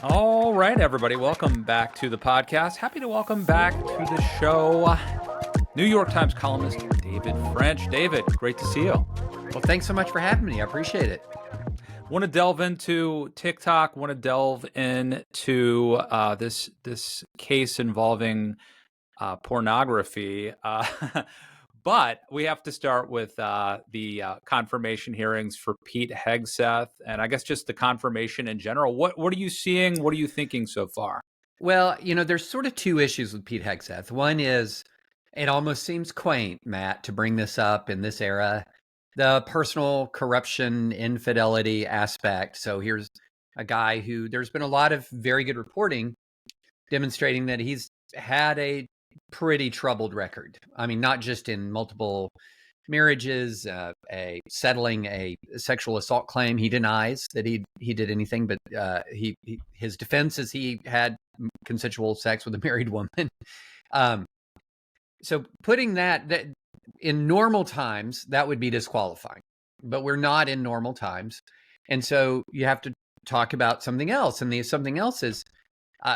All right, everybody, welcome back to the podcast. Happy to welcome back to the show New York Times columnist David French. David, great to see you. Well, thanks so much for having me. I appreciate it. Want to delve into TikTok, want to delve into this case involving pornography. But we have to start with the confirmation hearings for Pete Hegseth, and I guess just the confirmation in general. What are you seeing? What are you thinking so far? Well, there's sort of two issues with Pete Hegseth. One is it almost seems quaint, Matt, to bring this up in this era, the personal corruption, infidelity aspect. So here's a guy who there's been a lot of very good reporting demonstrating that he's had a pretty troubled record. I mean, not just in multiple marriages, settling a sexual assault claim. He denies that he did anything, but his defense is he had consensual sex with a married woman. So putting that in normal times, that would be disqualifying, but we're not in normal times. And so you have to talk about something else. And the something else is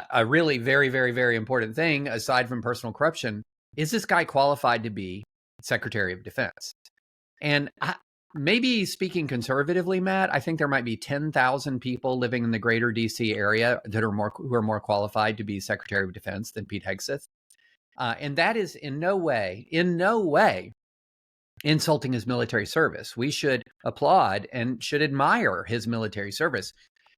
a really very, very, very important thing, aside from personal corruption. Is this guy qualified to be Secretary of Defense? And maybe speaking conservatively, Matt, I think there might be 10,000 people living in the greater DC area that who are more qualified to be Secretary of Defense than Pete Hegseth. And that is in no way insulting his military service. We should applaud and should admire his military service.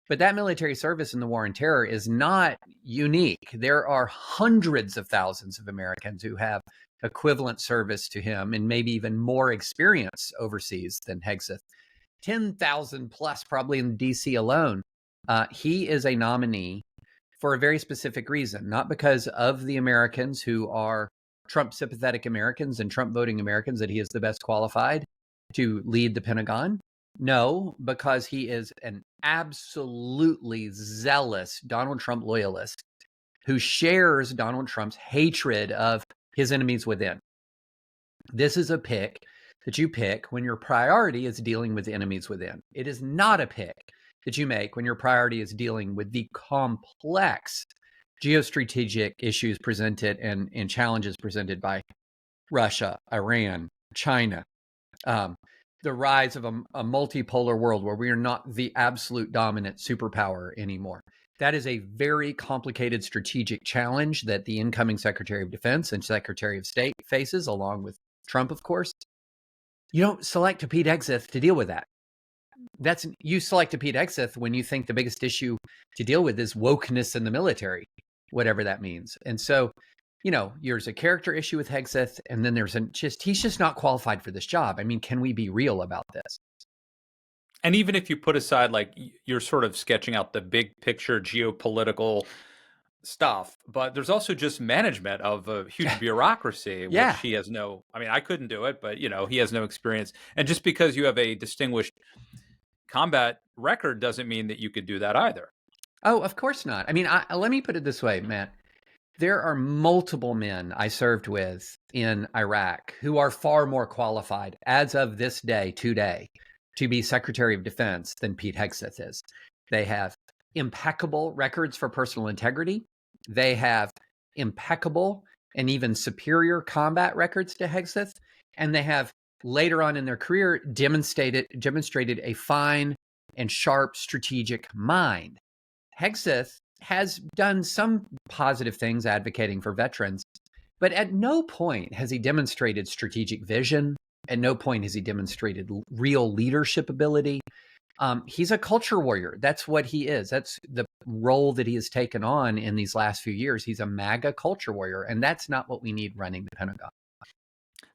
But that military service in the war on terror is not unique. There are hundreds of thousands of Americans who have equivalent service to him and maybe even more experience overseas than Hegseth. 10,000 plus probably in DC alone. He is a nominee for a very specific reason, not because of the Americans who are Trump sympathetic Americans and Trump voting Americans that he is the best qualified to lead the Pentagon. No, because he is an absolutely zealous Donald Trump loyalist who shares Donald Trump's hatred of his enemies within. This is a pick that you pick when your priority is dealing with enemies within. It is not a pick that you make when your priority is dealing with the complex geostrategic issues presented and challenges presented by Russia, Iran, China, the rise of a multipolar world where we are not the absolute dominant superpower anymore. That is a very complicated strategic challenge that the incoming Secretary of Defense and Secretary of State faces, along with Trump, of course. You don't select a Pete Hegseth to deal with that. You select a Pete Hegseth when you think the biggest issue to deal with is wokeness in the military, whatever that means. And so, there's a character issue with Hegseth, and then there's he's just not qualified for this job. I mean, can we be real about this? And even if you put aside, like, you're sort of sketching out the big picture geopolitical stuff, but there's also just management of a huge bureaucracy, Yeah. which he has I couldn't do it, but, he has no experience. And just because you have a distinguished combat record doesn't mean that you could do that either. Oh, of course not. I mean, let me put it this way, Matt. There are multiple men I served with in Iraq who are far more qualified as of this day, today, to be Secretary of Defense than Pete Hegseth is. They have impeccable records for personal integrity. They have impeccable and even superior combat records to Hegseth. And they have, later on in their career, demonstrated a fine and sharp strategic mind. Hegseth has done some positive things advocating for veterans, but at no point has he demonstrated strategic vision. At no point has he demonstrated real leadership ability. He's a culture warrior. That's what he is. That's the role that he has taken on in these last few years. He's a MAGA culture warrior, and that's not what we need running the Pentagon.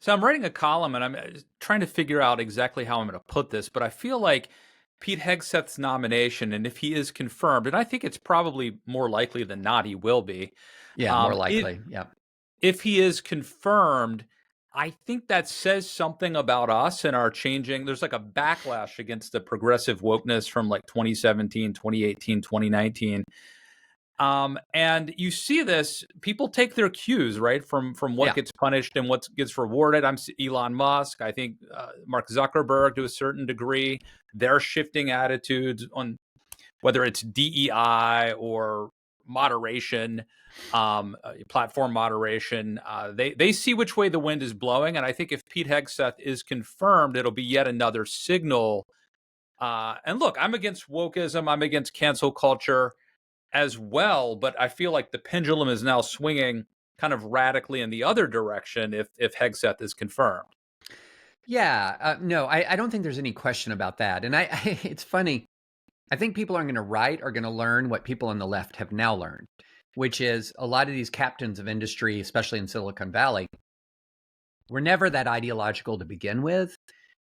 So I'm writing a column, and I'm trying to figure out exactly how I'm going to put this, but I feel like Pete Hegseth's nomination, and if he is confirmed, and I think it's probably more likely than not he will be. Yeah, more likely. Yeah. If he is confirmed, I think that says something about us and our changing. There's like a backlash against the progressive wokeness from like 2017, 2018, 2019. And you see this, people take their cues, right, from what gets punished and what gets rewarded. I'm Elon Musk. I think Mark Zuckerberg, to a certain degree, they're shifting attitudes on whether it's DEI or moderation, platform moderation. They see which way the wind is blowing, and I think if Pete Hegseth is confirmed, it'll be yet another signal. And look, I'm against wokeism. I'm against cancel culture as well, but I feel like the pendulum is now swinging kind of radically in the other direction if Hegseth is confirmed. Yeah, no, I don't think there's any question about that. And it's funny. I think people are going to learn what people on the left have now learned, which is a lot of these captains of industry, especially in Silicon Valley, were never that ideological to begin with.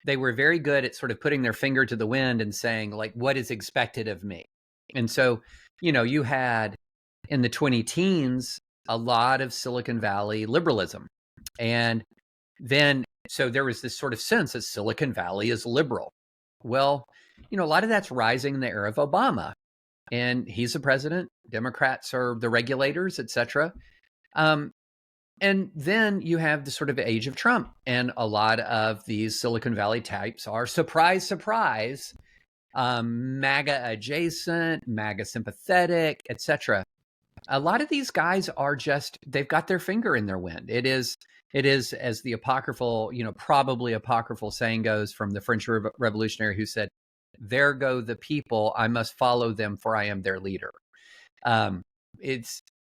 They were very good at sort of putting their finger to the wind and saying, like, what is expected of me? And so, you had in the 2010s a lot of Silicon Valley liberalism. And then, so there was this sort of sense that Silicon Valley is liberal. Well, a lot of that's rising in the era of Obama. And he's the president. Democrats are the regulators, et cetera. And then you have the sort of age of Trump. And a lot of these Silicon Valley types are, surprise, surprise, MAGA adjacent, MAGA sympathetic, et cetera. A lot of these guys are they've got their finger in their wind. It is, as the apocryphal, probably apocryphal saying goes from the French revolutionary who said, "There go the people, I must follow them, for I am their leader."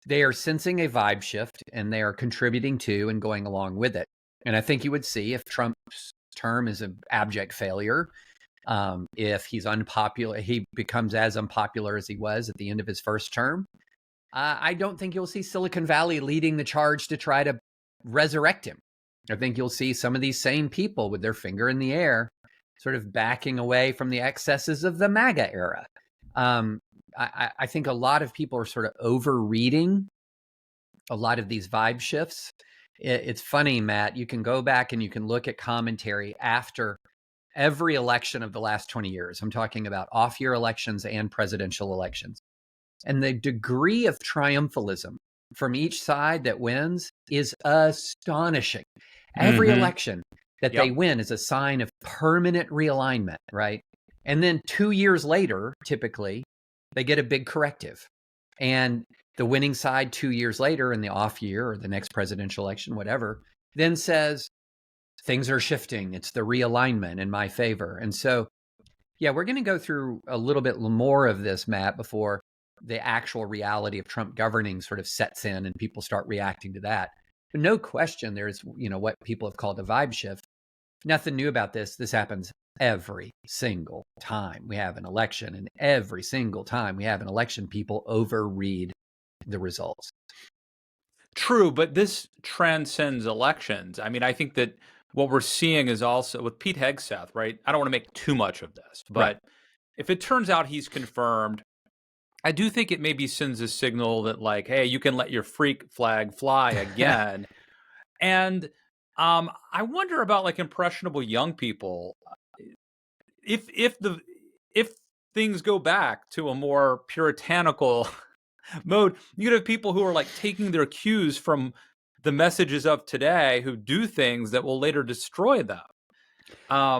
They are sensing a vibe shift, and they are contributing to and going along with it. And I think you would see if Trump's term is an abject failure, if he's unpopular, he becomes as unpopular as he was at the end of his first term. I don't think you'll see Silicon Valley leading the charge to try to resurrect him. I think you'll see some of these same people with their finger in the air, sort of backing away from the excesses of the MAGA era. I think a lot of people are sort of overreading a lot of these vibe shifts. It's funny, Matt, you can go back and you can look at commentary after every election of the last 20 years. I'm talking about off-year elections and presidential elections. And the degree of triumphalism from each side that wins is astonishing. Every election that they win is a sign of permanent realignment, right? And then 2 years later, typically, they get a big corrective. And the winning side 2 years later in the off year or the next presidential election, whatever, then says, things are shifting. It's the realignment in my favor. And so, yeah, we're going to go through a little bit more of this, Matt, before the actual reality of Trump governing sort of sets in and people start reacting to that. But no question, there's, what people have called a vibe shift. Nothing new about this. This happens every single time we have an election, and every single time we have an election, people overread the results. True, but this transcends elections. I mean, I think that what we're seeing is also with Pete Hegseth, right? I don't want to make too much of this, but if it turns out he's confirmed, I do think it maybe sends a signal that, like, hey, you can let your freak flag fly again. And I wonder about like impressionable young people. If things go back to a more puritanical mode, you could have people who are like taking their cues from the messages of today who do things that will later destroy them.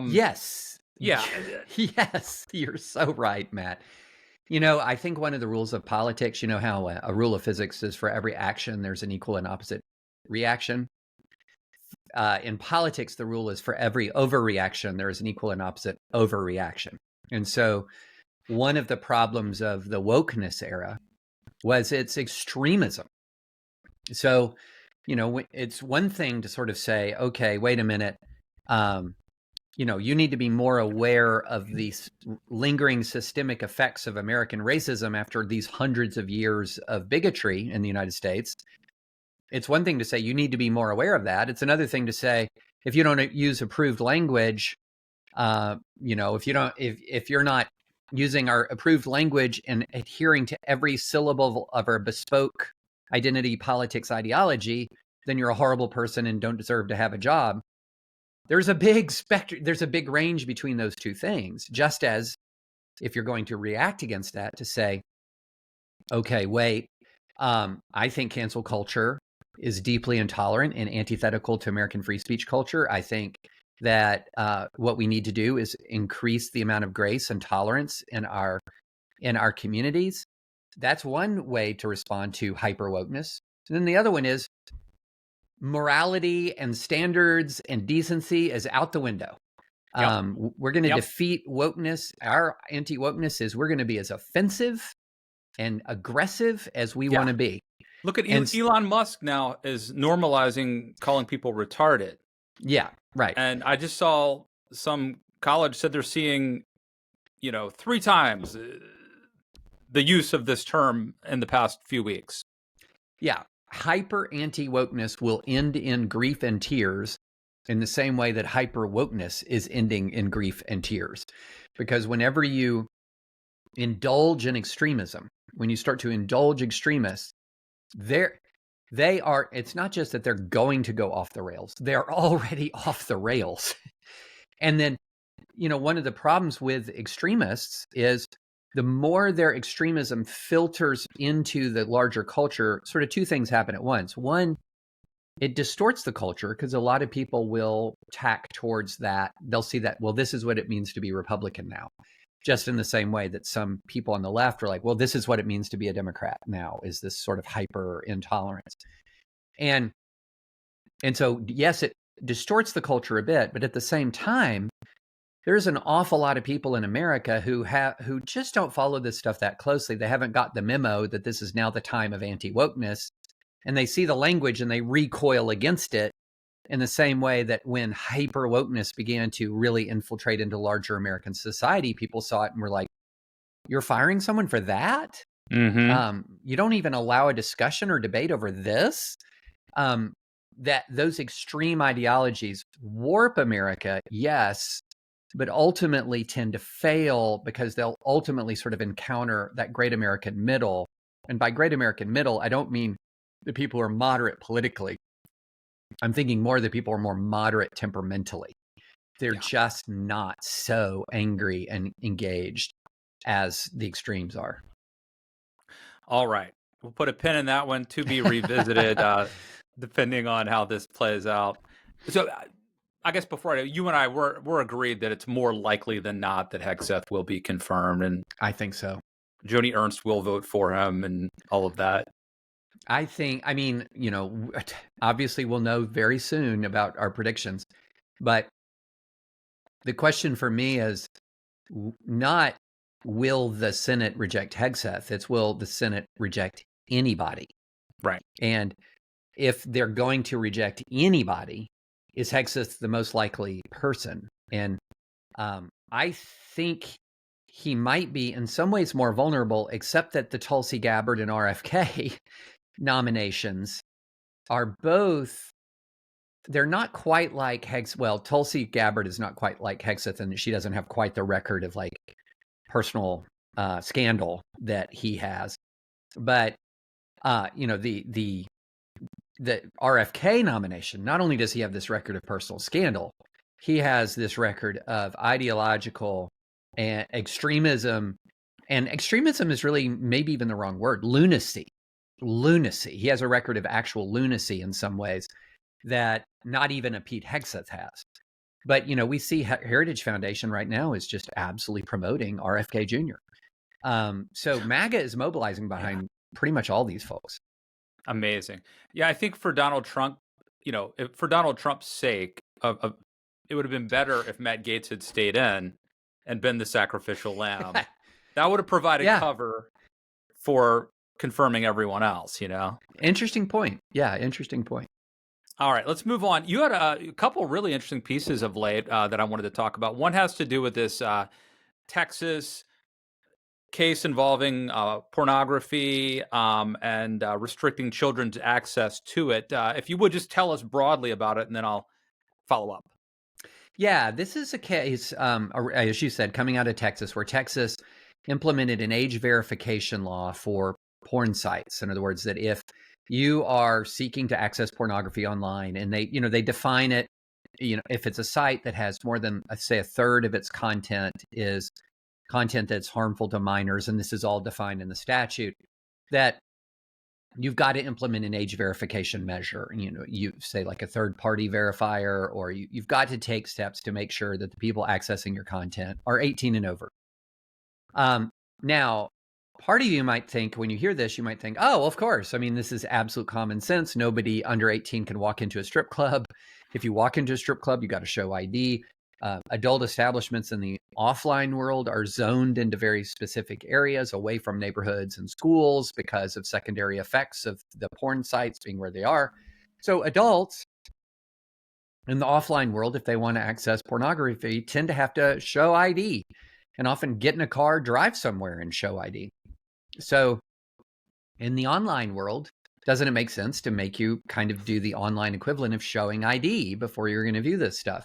Yes. Yeah. Yes. You're so right, Matt. I think one of the rules of politics, how a rule of physics is for every action, there's an equal and opposite reaction. In politics, the rule is for every overreaction, there is an equal and opposite overreaction. And so one of the problems of the wokeness era was its extremism. So, it's one thing to sort of say, okay, wait a minute, you need to be more aware of these lingering systemic effects of American racism after these hundreds of years of bigotry in the United States. It's one thing to say you need to be more aware of that. It's another thing to say, if you don't use approved language, if you're not using our approved language and adhering to every syllable of our bespoke identity politics ideology, then you're a horrible person and don't deserve to have a job. There's a big spectrum. There's a big range between those two things. Just as if you're going to react against that, to say, okay, wait, I think cancel culture is deeply intolerant and antithetical to American free speech culture. I think that what we need to do is increase the amount of grace and tolerance in our in our communities. That's one way to respond to hyper wokeness. And then the other one is morality and standards and decency is out the window. Yep. We're going to Yep. defeat wokeness. Our anti-wokeness is we're going to be as offensive and aggressive as we want to be. Look at And Elon Musk now is normalizing calling people retarded. yeah, right. And I just saw some college said they're seeing, 3 times the use of this term in the past few weeks. Yeah. Hyper anti-wokeness will end in grief and tears in the same way that hyper wokeness is ending in grief and tears. Because whenever you indulge in extremism, when you start to indulge extremists, it's not just that they're going to go off the rails, they're already off the rails. And then, one of the problems with extremists is the more their extremism filters into the larger culture, sort of two things happen at once. One, it distorts the culture because a lot of people will tack towards that. They'll see that, well, this is what it means to be Republican now. Just in the same way that some people on the left are like, well, this is what it means to be a Democrat now, is this sort of hyper intolerance. And so, yes, it distorts the culture a bit, but at the same time, there's an awful lot of people in America who just don't follow this stuff that closely. They haven't got the memo that this is now the time of anti-wokeness, and they see the language and they recoil against it in the same way that when hyper wokeness began to really infiltrate into larger American society, people saw it and were like, "You're firing someone for that? Mm-hmm. You don't even allow a discussion or debate over this?" That those extreme ideologies warp America, yes, but ultimately tend to fail because they'll ultimately sort of encounter that great American middle. And by great American middle, I don't mean the people who are moderate politically. I'm thinking more the people who are more moderate temperamentally. They're just not so angry and engaged as the extremes are. All right. We'll put a pin in that one to be revisited, depending on how this plays out. So I guess before you and I were agreed that it's more likely than not that Hegseth will be confirmed, and I think so. Joni Ernst will vote for him and all of that. I mean, obviously we'll know very soon about our predictions, but the question for me is not will the Senate reject Hegseth, it's will the Senate reject anybody. Right. And if they're going to reject anybody, is Hegseth the most likely person? And I think he might be in some ways more vulnerable, except that the Tulsi Gabbard and RFK nominations are both, they're not quite like Tulsi Gabbard is not quite like Hegseth, and she doesn't have quite the record of like personal scandal that he has. But the RFK nomination, not only does he have this record of personal scandal, he has this record of ideological and extremism. And extremism is really maybe even the wrong word, lunacy. He has a record of actual lunacy in some ways that not even a Pete Hegseth has. But, we see Heritage Foundation right now is just absolutely promoting RFK Jr. So MAGA is mobilizing behind pretty much all these folks. Amazing. Yeah, I think for Donald Trump, for Donald Trump's sake, it would have been better if Matt Gaetz had stayed in and been the sacrificial lamb. That would have provided cover for confirming everyone else, Interesting point. Yeah, interesting point. All right, let's move on. You had a couple really interesting pieces of late that I wanted to talk about. One has to do with this Texas case involving pornography and restricting children's access to it. If you would just tell us broadly about it, and then I'll follow up. Yeah, this is a case, as you said, coming out of Texas, where Texas implemented an age verification law for porn sites. In other words, that if you are seeking to access pornography online, and they define it, if it's a site that has more than, say, a third of its content is content that's harmful to minors, and this is all defined in the statute, that you've got to implement an age verification measure. You say like a third-party verifier, or you've got to take steps to make sure that the people accessing your content are 18 and over. Now, part of you might think, when you hear this, you might think, oh, well, of course. I mean, this is absolute common sense. Nobody under 18 can walk into a strip club. If you walk into a strip club, you got to show ID. Adult establishments in the offline world are zoned into very specific areas away from neighborhoods and schools because of secondary effects of the porn sites being where they are. So adults in the offline world, if they want to access pornography, tend to have to show ID and often get in a car, drive somewhere and show ID. So in the online world, doesn't it make sense to make you kind of do the online equivalent of showing ID before you're going to view this stuff?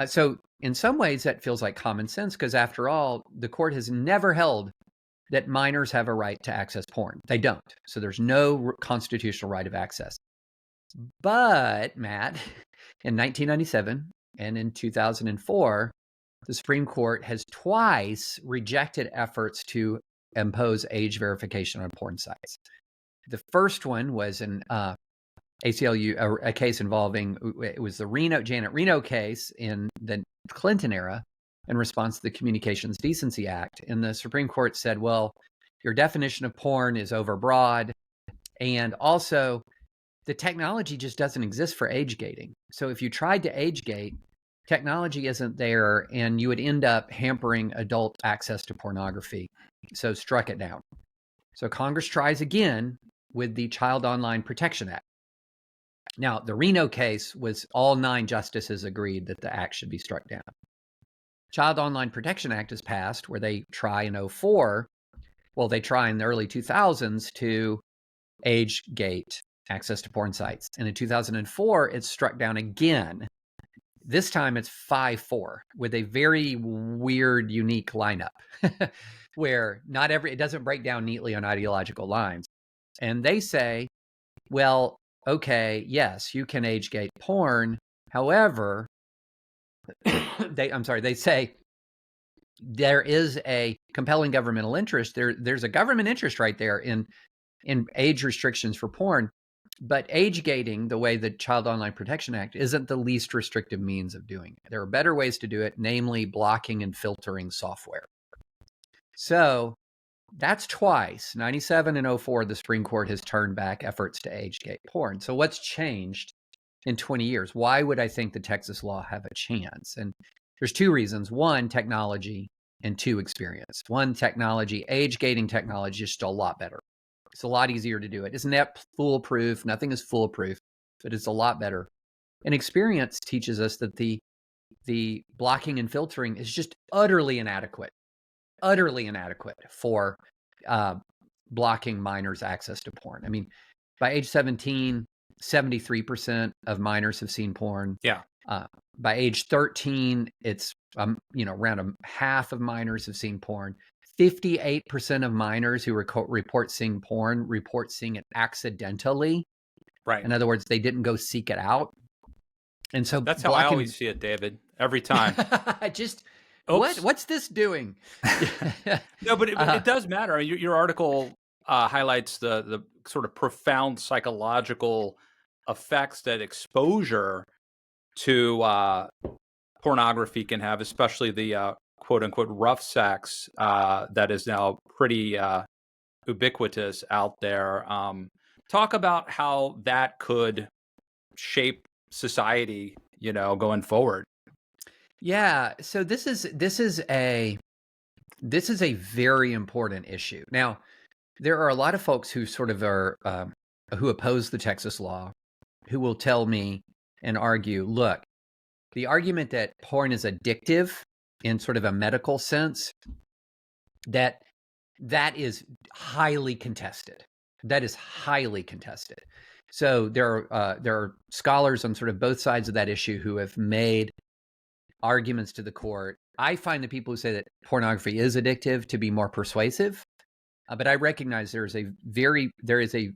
So in some ways, that feels like common sense because after all, the court has never held that minors have a right to access porn. They don't. So there's no constitutional right of access. But, Matt, in 1997 and in 2004, the Supreme Court has twice rejected efforts to impose age verification on porn sites. The first one was an ACLU, a case involving, it was the Janet Reno case in the Clinton era in response to the Communications Decency Act. And the Supreme Court said, well, your definition of porn is overbroad. And also, the technology just doesn't exist for age gating. So if you tried to age gate, technology isn't there, and you would end up hampering adult access to pornography. So struck it down. So Congress tries again with the Child Online Protection Act. Now, the Reno case was all 9 justices agreed that the act should be struck down. Child Online Protection Act is passed where they try in 2004, well, they try in the early 2000s to age gate access to porn sites. And in 2004, it's struck down again. This time it's 5-4 with a very weird, unique lineup where it doesn't break down neatly on ideological lines. And they say, well, okay, yes, you can age gate porn. However, they say there is a compelling governmental interest. There's a government interest right there in age restrictions for porn. But age gating, the way the Child Online Protection Act, isn't the least restrictive means of doing it. There are better ways to do it, namely blocking and filtering software. So that's twice, 97 and 2004, the Supreme Court has turned back efforts to age gate porn. So what's changed in 20 years? Why would I think the Texas law have a chance? And there's 2 reasons. 1, technology, and 2, experience. 1, technology, age gating technology is still a lot better. It's a lot easier to do it. Isn't that foolproof? Nothing is foolproof, but it's a lot better. And experience teaches us that the blocking and filtering is just utterly inadequate for blocking minors' access to porn. I mean, by age 17, 73% of minors have seen porn. Yeah. By age 13, it's around half of minors have seen porn. 58% of minors who report seeing porn report seeing it accidentally. Right. In other words, they didn't go seek it out. And so that's how I always see it, David, every time. Just, what's this doing? No, but it does matter. Your article highlights the sort of profound psychological effects that exposure to pornography can have, especially the quote unquote rough sex that is now pretty ubiquitous out there. Talk about how that could shape society, going forward. Yeah. So this is a very important issue. Now, there are a lot of folks who sort of are who oppose the Texas law, who will tell me and argue, look, the argument that porn is addictive in sort of a medical sense, that is highly contested. That is highly contested. So there are scholars on sort of both sides of that issue who have made arguments to the court. I find the people who say that pornography is addictive to be more persuasive, but I recognize there is a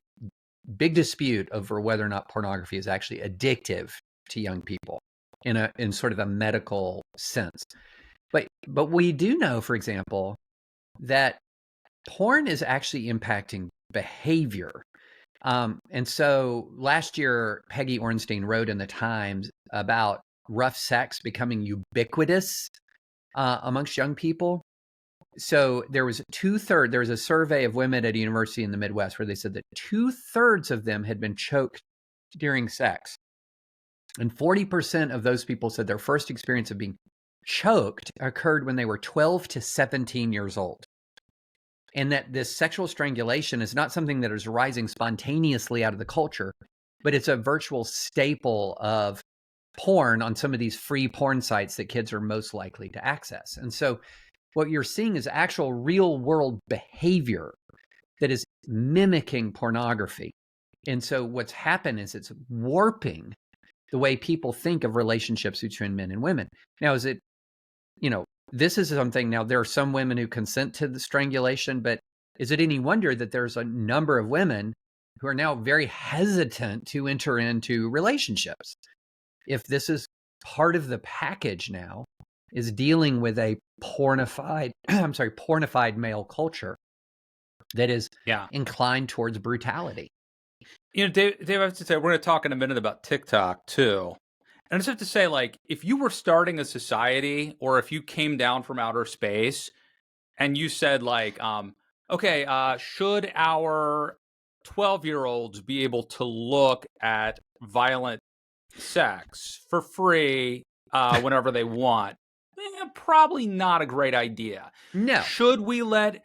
big dispute over whether or not pornography is actually addictive to young people in sort of a medical sense. But we do know, for example, that porn is actually impacting behavior. And so last year, Peggy Ornstein wrote in the Times about rough sex becoming ubiquitous amongst young people. So there was there was a survey of women at a university in the Midwest where they said that 2/3 of them had been choked during sex. And 40% of those people said their first experience of being choked occurred when they were 12 to 17 years old. And that this sexual strangulation is not something that is rising spontaneously out of the culture, but it's a virtual staple of porn on some of these free porn sites that kids are most likely to access. And so what you're seeing is actual real world behavior that is mimicking pornography. And so what's happened is it's warping the way people think of relationships between men and women. Now, is it, this is something, now there are some women who consent to the strangulation, but is it any wonder that there's a number of women who are now very hesitant to enter into relationships? If this is part of the package now, is dealing with a pornified male culture that is inclined towards brutality. Dave, I have to say, we're going to talk in a minute about TikTok too. And I just have to say, like, if you were starting a society, or if you came down from outer space and you said, like, okay, should our 12-year-olds be able to look at violent sex for free whenever they want? Probably not a great idea. No. Should we let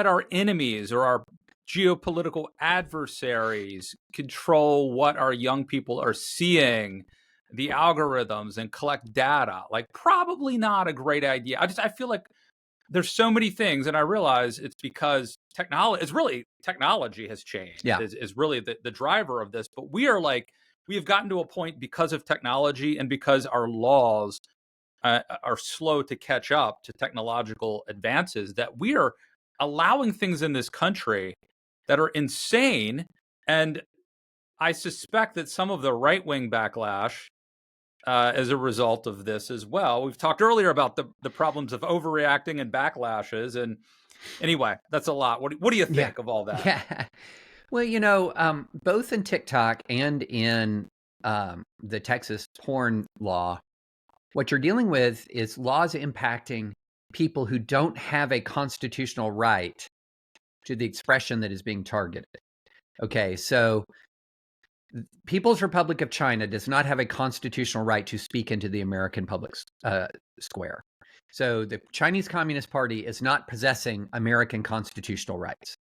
our enemies or our geopolitical adversaries control what our young people are seeing, the algorithms, and collect data? Like, probably not a great idea. I feel like there's so many things, and I realize it's because technology has changed. Is really the driver of this. But we have gotten to a point, because of technology and because our laws are slow to catch up to technological advances, that we are allowing things in this country that are insane. And I suspect that some of the right-wing backlash as a result of this as well. We've talked earlier about the problems of overreacting and backlashes. And anyway, that's a lot. What do you think of all that? Yeah. Well, both in TikTok and in the Texas porn law, what you're dealing with is laws impacting people who don't have a constitutional right to the expression that is being targeted. Okay, so People's Republic of China does not have a constitutional right to speak into the American public square. So the Chinese Communist Party is not possessing American constitutional rights.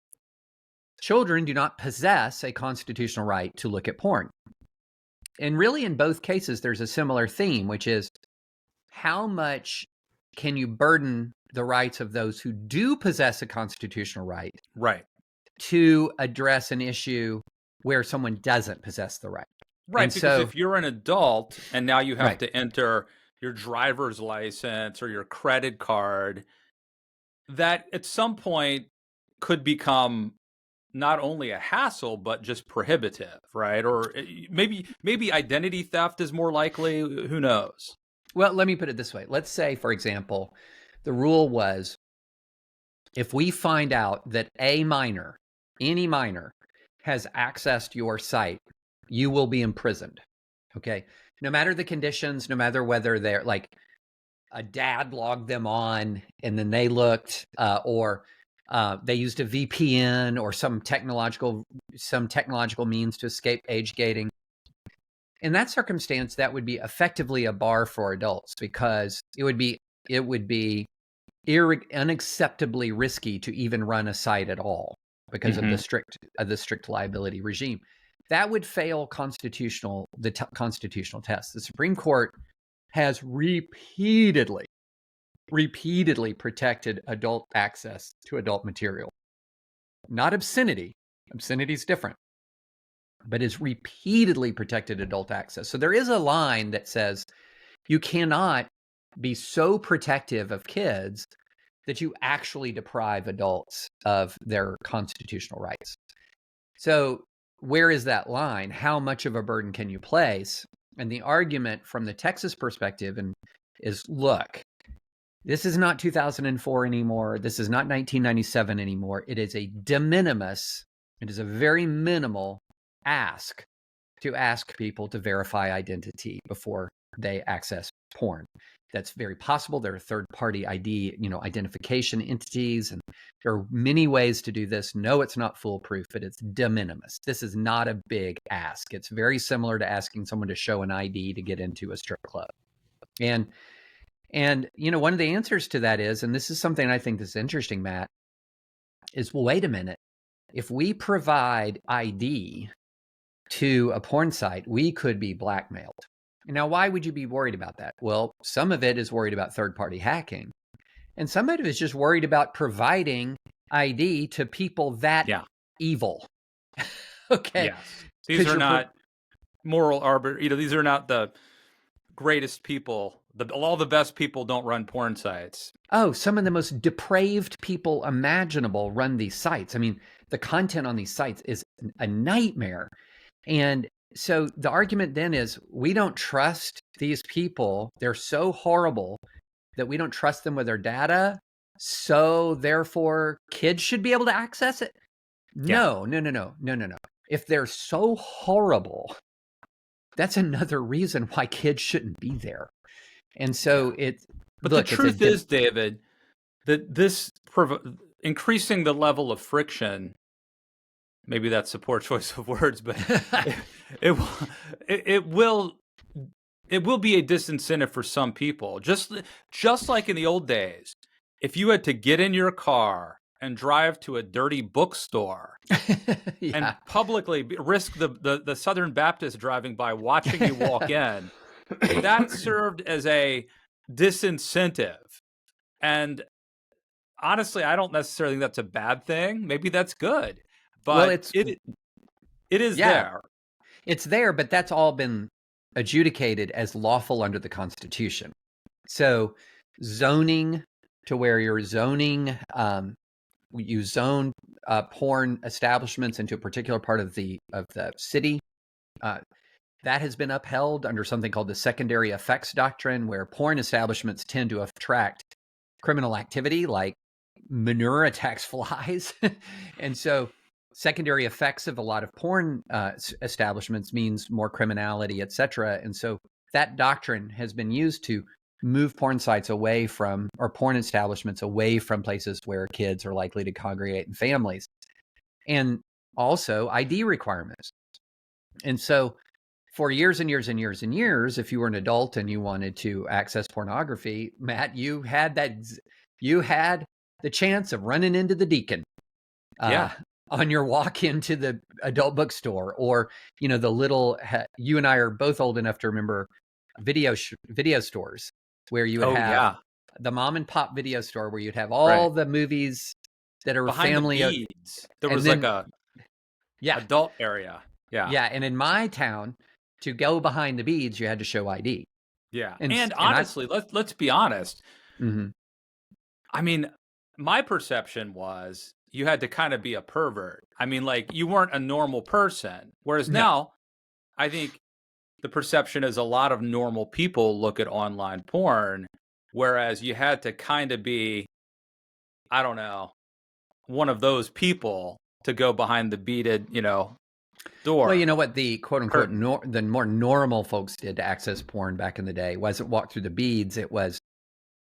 Children do not possess a constitutional right to look at porn. And really, in both cases, there's a similar theme, which is, how much can you burden the rights of those who do possess a constitutional right to address an issue where someone doesn't possess the right? Right, because if you're an adult and now you have to enter your driver's license or your credit card, that at some point could become not only a hassle, but just prohibitive, right? Or maybe identity theft is more likely. Who knows? Well, let me put it this way. Let's say, for example, the rule was, if we find out that any minor, has accessed your site, you will be imprisoned. Okay? No matter the conditions, no matter whether they're like a dad logged them on and then they looked, or they used a VPN or some technological means to escape age gating. In that circumstance, that would be effectively a bar for adults, because it would be unacceptably risky to even run a site at all because of the strict liability regime. That would fail constitutional test. The Supreme Court has repeatedly protected adult access to adult material. Not obscenity. Obscenity is different. But it's repeatedly protected adult access. So there is a line that says you cannot be so protective of kids that you actually deprive adults of their constitutional rights. So where is that line? How much of a burden can you place? And the argument from the Texas perspective is, look, this is not 2004 anymore. This is not 1997 anymore. It is a de minimis. It is a very minimal ask to ask people to verify identity before they access porn. That's very possible. There are third-party ID, identification entities, and there are many ways to do this. No, it's not foolproof, but it's de minimis. This is not a big ask. It's very similar to asking someone to show an ID to get into a strip club. And one of the answers to that is, and this is something I think is interesting, Matt, is, well, wait a minute. If we provide ID to a porn site, we could be blackmailed. Now, why would you be worried about that? Well, some of it is worried about third-party hacking, and some of it is just worried about providing ID to people that evil. Okay. Yes. These are not moral arbiter. These are not the greatest people. All the best people don't run porn sites. Oh, some of the most depraved people imaginable run these sites. I mean, the content on these sites is a nightmare. And so the argument then is, we don't trust these people. They're so horrible that we don't trust them with their data. So therefore, kids should be able to access it. No. If they're so horrible, that's another reason why kids shouldn't be there. And so But the truth is, David, that this increasing the level of friction, maybe that's a poor choice of words, but it will be a disincentive for some people. Just like in the old days, if you had to get in your car and drive to a dirty bookstore and publicly risk the Southern Baptist driving by watching you walk in, that served as a disincentive. And honestly, I don't necessarily think that's a bad thing. Maybe that's good. But it is there. It's there, but that's all been adjudicated as lawful under the Constitution. So zoning, to where you're zoning, you zone porn establishments into a particular part of the city. That has been upheld under something called the secondary effects doctrine, where porn establishments tend to attract criminal activity like manure attacks flies. And so secondary effects of a lot of porn establishments means more criminality, et cetera. And so that doctrine has been used to move porn sites away from, or porn establishments away from, places where kids are likely to congregate in families. And also ID requirements. And so for years and years and years and years, if you were an adult and you wanted to access pornography, Matt, you had the chance of running into the deacon on your walk into the adult bookstore, or, the little, you and I are both old enough to remember video stores where you would have the mom and pop video store where you'd have all the movies that are behind family. The beads. There was like a adult area. Yeah. And in my town, to go behind the beads, you had to show ID. Yeah. And honestly, let's be honest. Mm-hmm. I mean, my perception was you had to kind of be a pervert. I mean, like, you weren't a normal person. Whereas now, I think the perception is a lot of normal people look at online porn, whereas you had to kind of be, I don't know, one of those people to go behind the beaded, door. Well, you know what the quote unquote the more normal folks did to access porn back in the day wasn't walk through the beads. It was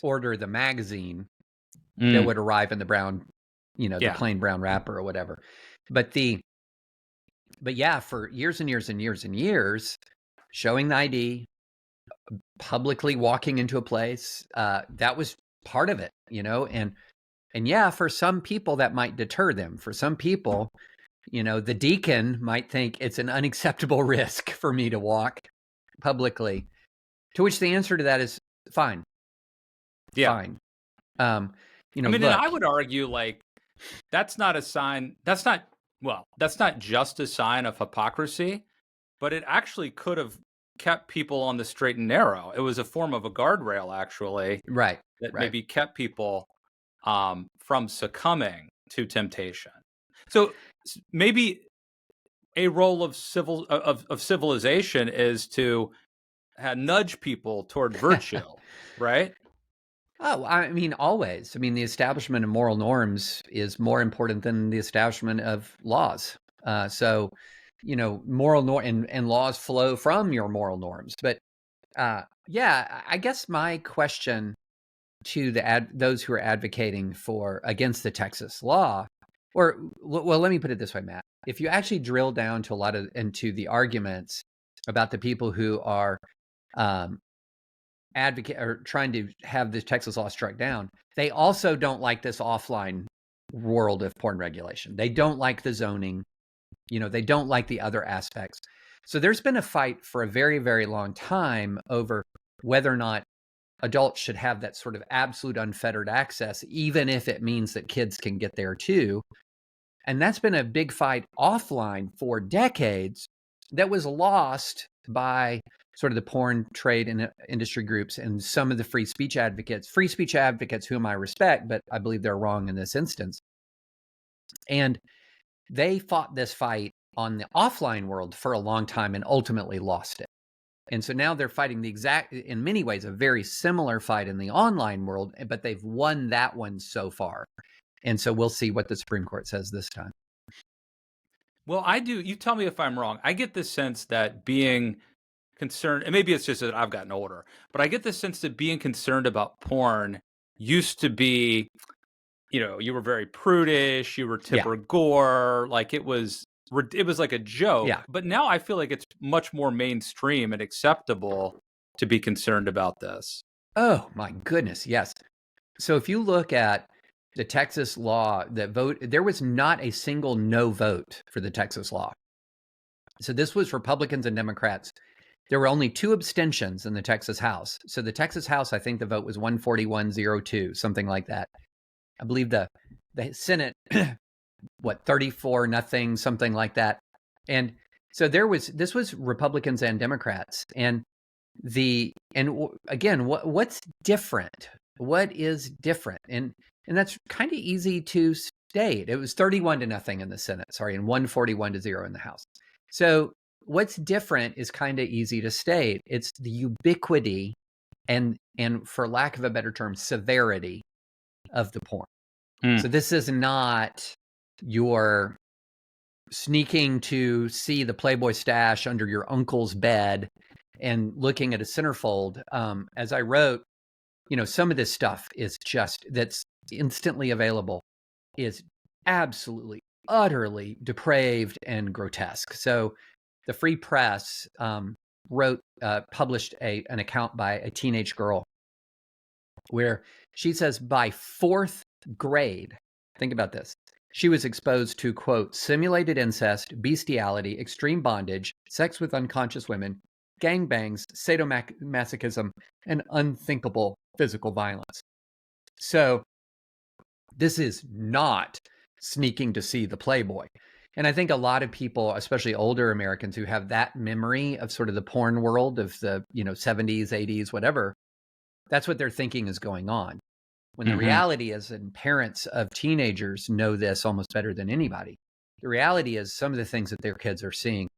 order the magazine that would arrive in the brown, the plain brown wrapper or whatever. But for years and years and years and years, showing the ID, publicly walking into a place, that was part of it, and for some people that might deter them. For some people, the deacon might think it's an unacceptable risk for me to walk publicly, to which the answer to that is fine. Yeah. Fine. And I would argue, like, that's not just a sign of hypocrisy, but it actually could have kept people on the straight and narrow. It was a form of a guardrail, actually. Right. That maybe kept people from succumbing to temptation. So maybe a role of civilization is to nudge people toward virtue, right? Oh, I mean, always. I mean, the establishment of moral norms is more important than the establishment of laws. Moral norm and laws flow from your moral norms. But Yeah, I guess my question to those who are advocating for against the Texas law, or well, let me put it this way, Matt. If you actually drill down to into the arguments about the people who are um, advocate or trying to have the Texas law struck down, they also don't like this offline world of porn regulation. They don't like the zoning. They don't like the other aspects. So there's been a fight for a very, very long time over whether or not adults should have that sort of absolute unfettered access, even if it means that kids can get there too. And that's been a big fight offline for decades that was lost by sort of the porn trade and industry groups and some of the free speech advocates whom I respect, but I believe they're wrong in this instance. And they fought this fight on the offline world for a long time and ultimately lost it. And so now they're fighting in many ways, a very similar fight in the online world, but they've won that one so far. And so we'll see what the Supreme Court says this time. Well, you tell me if I'm wrong. I get the sense that being concerned, and maybe it's just that I've gotten older, but I get the sense that being concerned about porn used to be, you were very prudish, you were Tipper Gore, like it was like a joke. Yeah. But now I feel like it's much more mainstream and acceptable to be concerned about this. Oh my goodness, yes. So if you look at the Texas law, there was not a single no vote for the Texas law. So this was Republicans and Democrats. There were only 2 abstentions in the Texas House. So the Texas House, I think the vote was 141-02, something like that. I believe the Senate, 34-0, something like that. And so this was Republicans and Democrats. And again, what's different? What is different? And that's kind of easy to state. It was 31-0 in the Senate, and 141-0 in the House. So what's different is kind of easy to state. It's the ubiquity and for lack of a better term, severity of the porn. So this is not your sneaking to see the Playboy stash under your uncle's bed and looking at a centerfold. As I wrote, some of this stuff is that's instantly available is absolutely, utterly depraved and grotesque. So the Free Press published an account by a teenage girl where she says by 4th grade, think about this, she was exposed to, quote, simulated incest, bestiality, extreme bondage, sex with unconscious women, gangbangs, sadomasochism, and unthinkable physical violence. So this is not sneaking to see the Playboy. And I think a lot of people, especially older Americans who have that memory of sort of the porn world of the 70s, 80s, whatever, that's what they're thinking is going on. When the reality is, and parents of teenagers know this almost better than anybody, the reality is some of the things that their kids are seeing,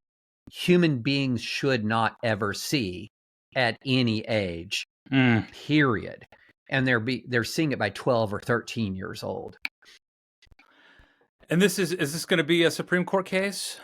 human beings should not ever see at any age, period. And they're seeing it by 12 or 13 years old. And is this going to be a Supreme Court case?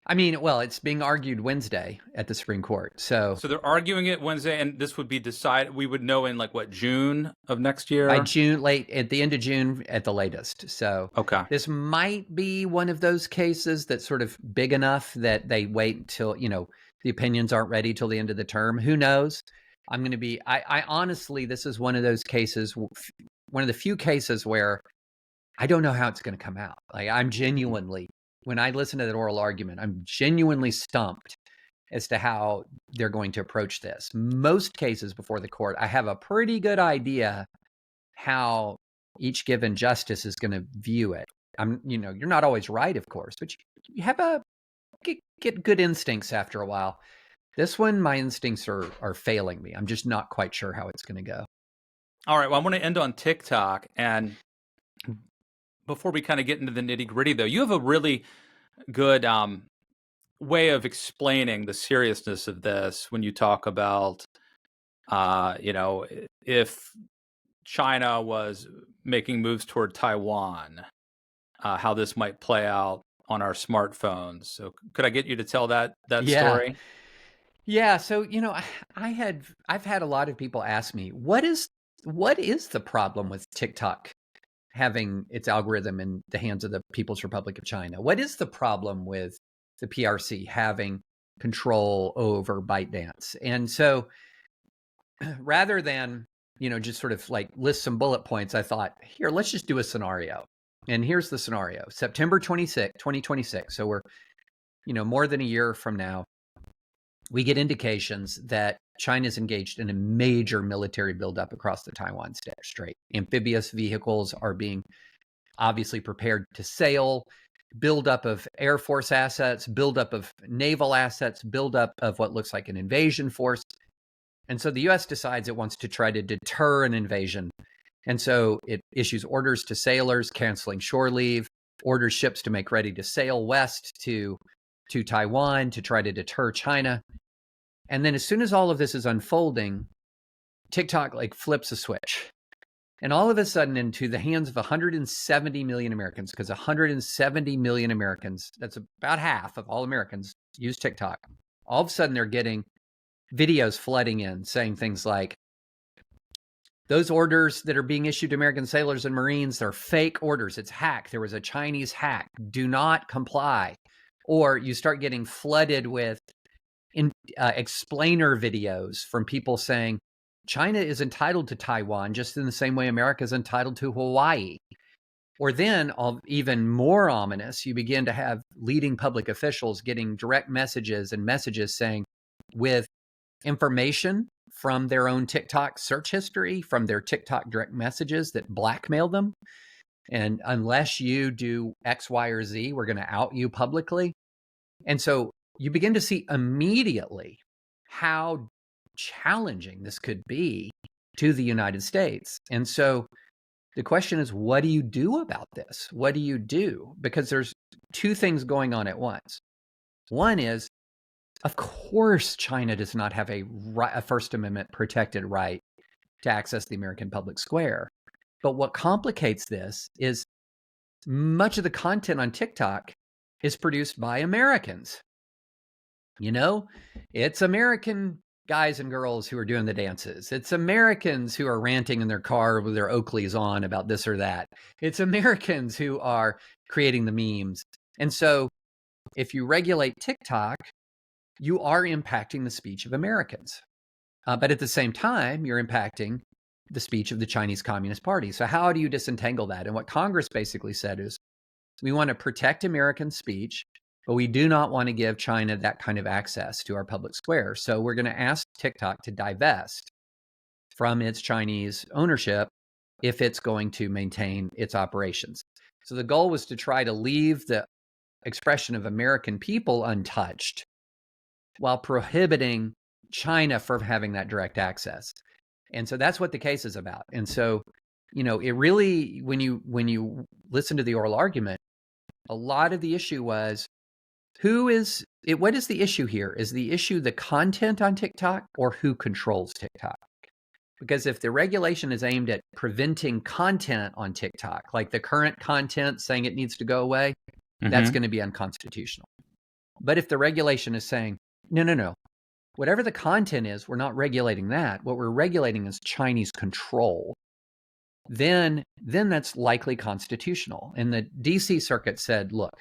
I mean, well, it's being argued Wednesday at the Supreme Court. So they're arguing it Wednesday, and this would be decided. We would know in June of next year? By June, at the end of June at the latest. So okay, this might be one of those cases that's sort of big enough that they wait until, the opinions aren't ready till the end of the term. Who knows? I honestly, this is one of those cases, one of the few cases where I don't know how it's going to come out. I'm genuinely, when I listen to that oral argument, I'm genuinely stumped as to how they're going to approach this. Most cases before the court, I have a pretty good idea how each given justice is going to view it. You're not always right, of course, but you have get good instincts after a while. This one, my instincts are failing me. I'm just not quite sure how it's going to go. All right. Well, I want to end on TikTok. And before we kind of get into the nitty gritty, though, you have a really good way of explaining the seriousness of this when you talk about, if China was making moves toward Taiwan, how this might play out on our smartphones. So could I get you to tell that story? Yeah, so I've had a lot of people ask me, what is the problem with TikTok having its algorithm in the hands of the People's Republic of China? What is the problem with the PRC having control over ByteDance? And so rather than, just sort of like list some bullet points, I thought, here, let's just do a scenario. And here's the scenario. September 26, 2026. So we're, more than a year from now, we get indications that China is engaged in a major military buildup across the Taiwan Strait. Amphibious vehicles are being obviously prepared to sail, buildup of Air Force assets, buildup of naval assets, buildup of what looks like an invasion force. And so the U.S. decides it wants to try to deter an invasion. And so it issues orders to sailors canceling shore leave, orders ships to make ready to sail west to Taiwan to try to deter China. And then as soon as all of this is unfolding, TikTok like flips a switch. And all of a sudden, into the hands of 170 million Americans, because 170 million Americans, that's about half of all Americans, use TikTok. All of a sudden, they're getting videos flooding in saying things like, those orders that are being issued to American sailors and Marines, they're fake orders. It's hack. There was a Chinese hack. Do not comply. Or you start getting flooded with explainer videos from people saying, China is entitled to Taiwan just in the same way America is entitled to Hawaii. Or then, even more ominous, you begin to have leading public officials getting direct messages saying, with information from their own TikTok search history, from their TikTok direct messages that blackmail them. And unless you do X, Y, or Z, we're going to out you publicly. And so you begin to see immediately how challenging this could be to the United States. And so the question is, what do you do about this? What do you do? Because there's two things going on at once. One is, of course, China does not have a First Amendment protected right to access the American public square. But what complicates this is much of the content on TikTok is produced by Americans. It's American guys and girls who are doing the dances. It's Americans who are ranting in their car with their Oakleys on about this or that. It's Americans who are creating the memes. And so if you regulate TikTok, you are impacting the speech of Americans. But at the same time, you're impacting the speech of the Chinese Communist Party. So how do you disentangle that? And what Congress basically said is, we want to protect American speech, but we do not want to give China that kind of access to our public square. So we're going to ask TikTok to divest from its Chinese ownership if it's going to maintain its operations. So the goal was to try to leave the expression of American people untouched while prohibiting China from having that direct access. And so that's what the case is about. And so, it really, when you listen to the oral argument, a lot of the issue was, what is the issue here? Is the issue the content on TikTok or who controls TikTok? Because if the regulation is aimed at preventing content on TikTok, like the current content saying it needs to go away, that's going to be unconstitutional. But if the regulation is saying, no, whatever the content is, we're not regulating that. What we're regulating is Chinese control. Then that's likely constitutional. And the DC Circuit said, look,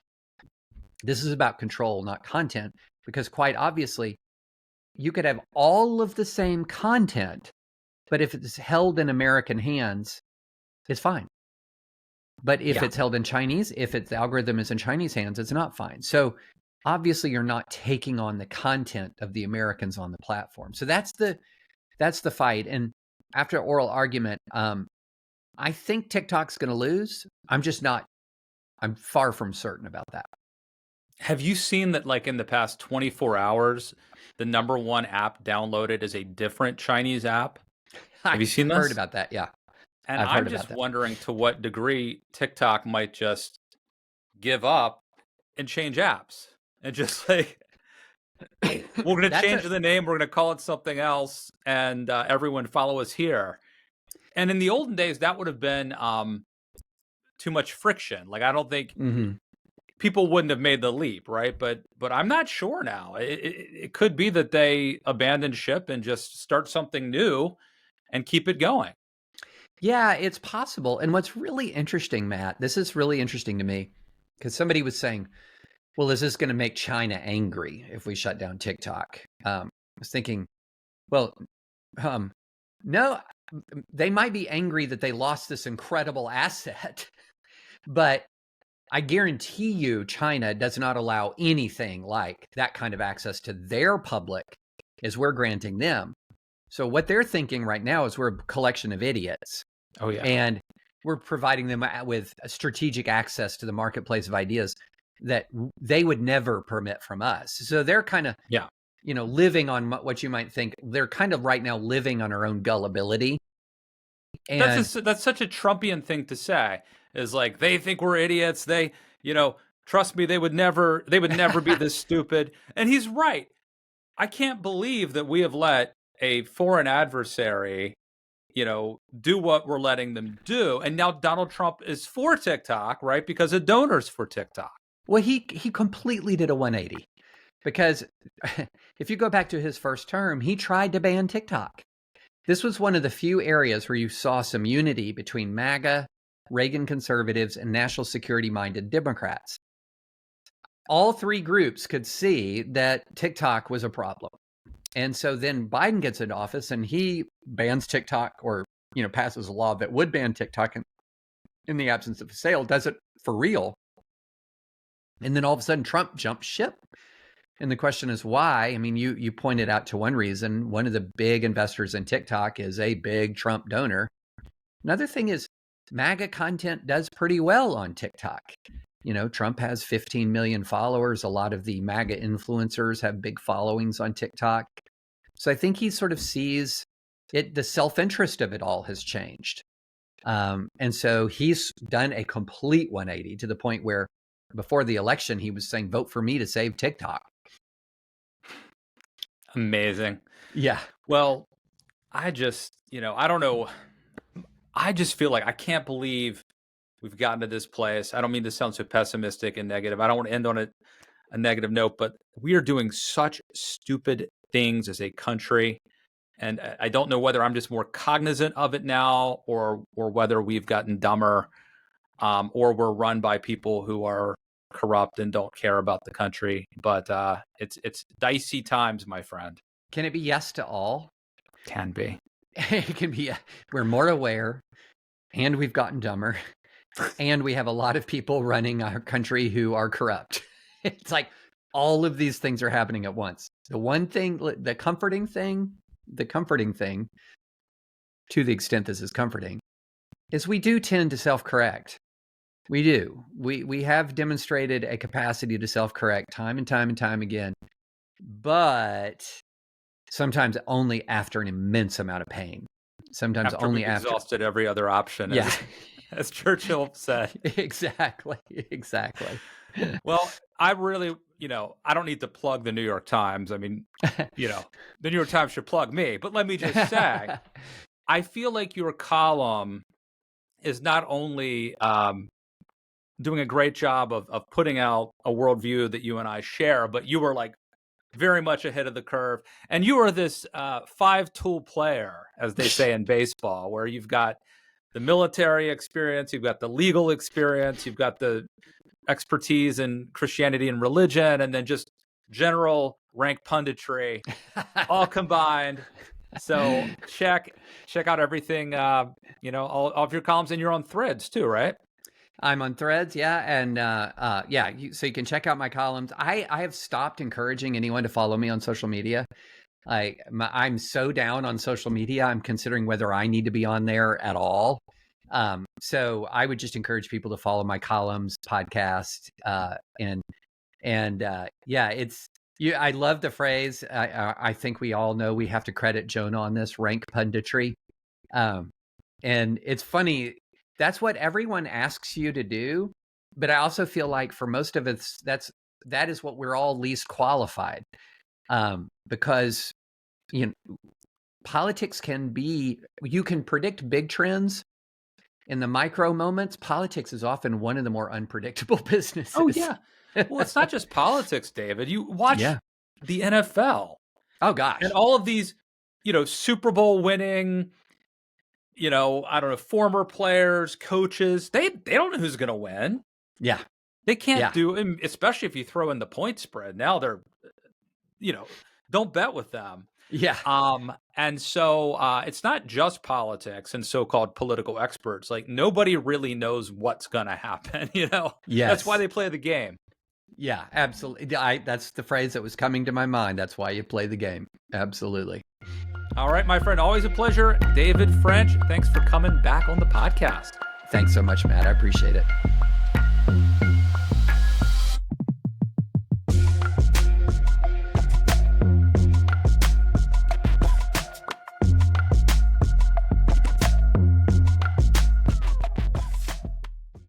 this is about control, not content, because quite obviously, you could have all of the same content, but if it's held in American hands, it's fine. But if it's held in Chinese, if the algorithm is in Chinese hands, it's not fine. So obviously, you're not taking on the content of the Americans on the platform. So that's the fight. And after oral argument, I think TikTok's going to lose. I'm far from certain about that. Have you seen that, like, in the past 24 hours, the number one app downloaded is a different Chinese app? Have you seen this? I've heard about that, yeah. And I'm just wondering to what degree TikTok might just give up and change apps and just like, we're going to change the name, we're going to call it something else, and everyone follow us here. And in the olden days, that would have been too much friction. Like, I don't think people wouldn't have made the leap, right? But I'm not sure now. It could be that they abandon ship and just start something new and keep it going. Yeah, it's possible. And what's really interesting, Matt, this is really interesting to me, because somebody was saying, well, is this going to make China angry if we shut down TikTok? I was thinking, well, no, they might be angry that they lost this incredible asset, but I guarantee you China does not allow anything like that kind of access to their public as we're granting them. So what they're thinking right now is we're a collection of idiots. Oh, yeah. And we're providing them with strategic access to the marketplace of ideas that they would never permit from us. So they're kind of, Yeah. living on what you might think. They're kind of right now living on our own gullibility. And That's such a Trumpian thing to say. Is like they think we're idiots. They, trust me, they would never be this stupid. And he's right. I can't believe that we have let a foreign adversary, do what we're letting them do. And now Donald Trump is for TikTok, right? Because of donors for TikTok. well, he completely did a 180, because if you go back to his first term, he tried to ban TikTok. This was one of the few areas where you saw some unity between MAGA, Reagan conservatives, and national security-minded Democrats. All three groups could see that TikTok was a problem. And so then Biden gets into office and he bans TikTok, or, passes a law that would ban TikTok in the absence of a sale, does it for real. And then all of a sudden Trump jumps ship. And the question is why? I mean, you pointed out to one reason. One of the big investors in TikTok is a big Trump donor. Another thing is MAGA content does pretty well on TikTok. Trump has 15 million followers. A lot of the MAGA influencers have big followings on TikTok. So I think he sort of sees it, the self-interest of it all has changed. And so he's done a complete 180 to the point where before the election, he was saying, vote for me to save TikTok. Amazing. Yeah. Well, I just, I don't know. I just feel like I can't believe we've gotten to this place. I don't mean to sound so pessimistic and negative. I don't want to end on a negative note, but we are doing such stupid things as a country. And I don't know whether I'm just more cognizant of it now, or whether we've gotten dumber, or we're run by people who are corrupt and don't care about the country. But it's dicey times, my friend. Can it be yes to all? Can be. It can be. We're more aware, and we've gotten dumber, and we have a lot of people running our country who are corrupt. It's like all of these things are happening at once. The one thing, the comforting thing, to the extent this is comforting, is we do tend to self-correct. We do. We have demonstrated a capacity to self-correct time and time and time again, but sometimes only after an immense amount of pain. Sometimes after only we've after exhausted every other option. Yeah. As Churchill said. Exactly. Well, I really, I don't need to plug the New York Times. I mean, the New York Times should plug me. But let me just say, I feel like your column is not only doing a great job of putting out a worldview that you and I share, but you were like very much ahead of the curve. And you are this 5-tool player, as they say in baseball, where you've got the military experience, you've got the legal experience, you've got the expertise in Christianity and religion, and then just general rank punditry, all combined. So check out everything, all of your columns, and you're on Threads too, right? I'm on Threads, yeah, and so you can check out my columns. I have stopped encouraging anyone to follow me on social media. I'm so down on social media. I'm considering whether I need to be on there at all. So I would just encourage people to follow my columns, podcast, it's you. I love the phrase. I think we all know we have to credit Jonah on this, rank punditry, and it's funny. That's what everyone asks you to do, but I also feel like for most of us, that is what we're all least qualified, because politics you can predict big trends, in the micro moments, politics is often one of the more unpredictable businesses. Oh, yeah. Well, it's not just politics, David. You watch the NFL. Oh, gosh. And all of these, Super Bowl winning, I don't know, former players, coaches, they don't know who's going to win. Yeah. They can't do, especially if you throw in the point spread. Now they're, don't bet with them. Yeah. And so it's not just politics and so-called political experts. Like, nobody really knows what's going to happen, Yes. That's why they play the game. Yeah, absolutely. That's the phrase that was coming to my mind. That's why you play the game. Absolutely. All right, my friend. Always a pleasure. David French, thanks for coming back on the podcast. Thanks so much, Matt. I appreciate it.